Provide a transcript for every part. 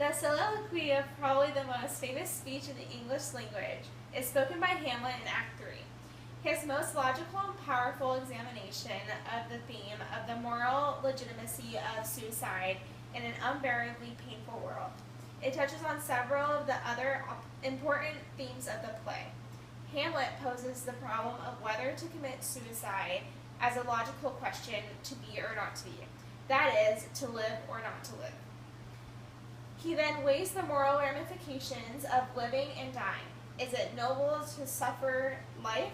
The soliloquy of probably the most famous speech in the English language is spoken by Hamlet in Act 3. His most logical and powerful examination of the theme of the moral legitimacy of suicide in an unbearably painful world. It touches on several of the other important themes of the play. Hamlet poses the problem of whether to commit suicide as a logical question, to be or not to be. That is, to live or not to live. He then weighs the moral ramifications of living and dying. Is it noble to suffer life?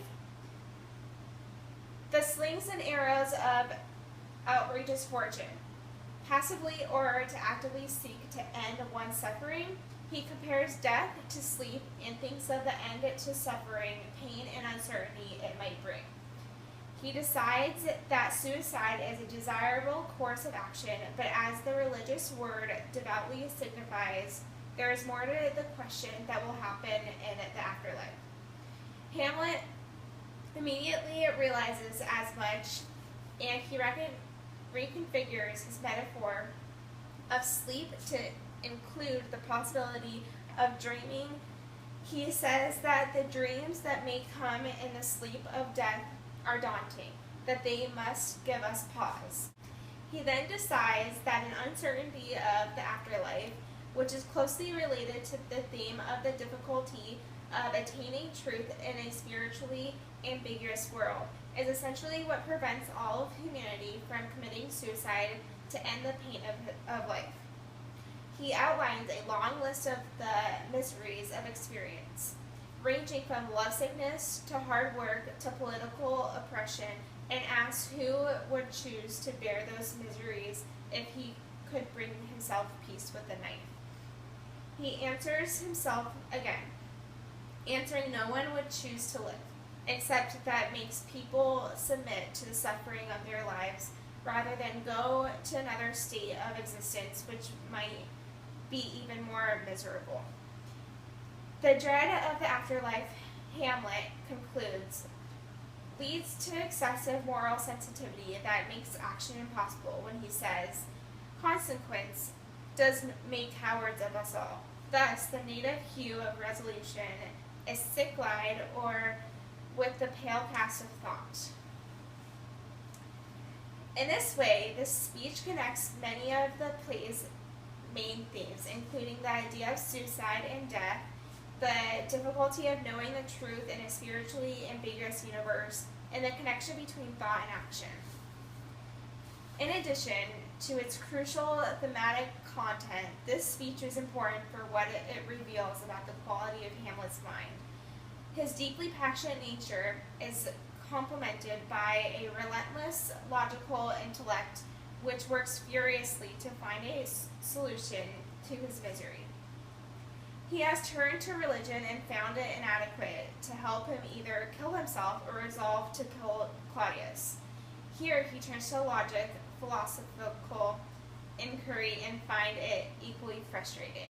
The slings and arrows of outrageous fortune. Passively or to actively seek to end one's suffering, he compares death to sleep and thinks of the end to suffering, pain, and uncertainty it might bring. He decides that suicide is a desirable course of action, but as the religious word devoutly signifies, there is more to the question that will happen in the afterlife. Hamlet immediately realizes as much, and he reconfigures his metaphor of sleep to include the possibility of dreaming. He says that the dreams that may come in the sleep of death are daunting, that they must give us pause. He then decides that an uncertainty of the afterlife, which is closely related to the theme of the difficulty of attaining truth in a spiritually ambiguous world, is essentially what prevents all of humanity from committing suicide to end the pain of life. He outlines a long list of the miseries of experience, ranging from lovesickness to hard work to political oppression, and asks who would choose to bear those miseries if he could bring himself peace with the knife. He answers himself again, answering no one would choose to live, except that makes people submit to the suffering of their lives rather than go to another state of existence which might be even more miserable. The dread of the afterlife, Hamlet concludes, leads to excessive moral sensitivity that makes action impossible when he says, consequence does make cowards of us all. Thus, the native hue of resolution is sicklied or with the pale cast of thought. In this way, this speech connects many of the play's main themes, including the idea of suicide and death, the difficulty of knowing the truth in a spiritually ambiguous universe, and the connection between thought and action. In addition to its crucial thematic content, this speech is important for what it reveals about the quality of Hamlet's mind. His deeply passionate nature is complemented by a relentless, logical intellect which works furiously to find a solution to his misery. He has turned to religion and found it inadequate to help him either kill himself or resolve to kill Claudius. Here he turns to logic, philosophical inquiry, and find it equally frustrating.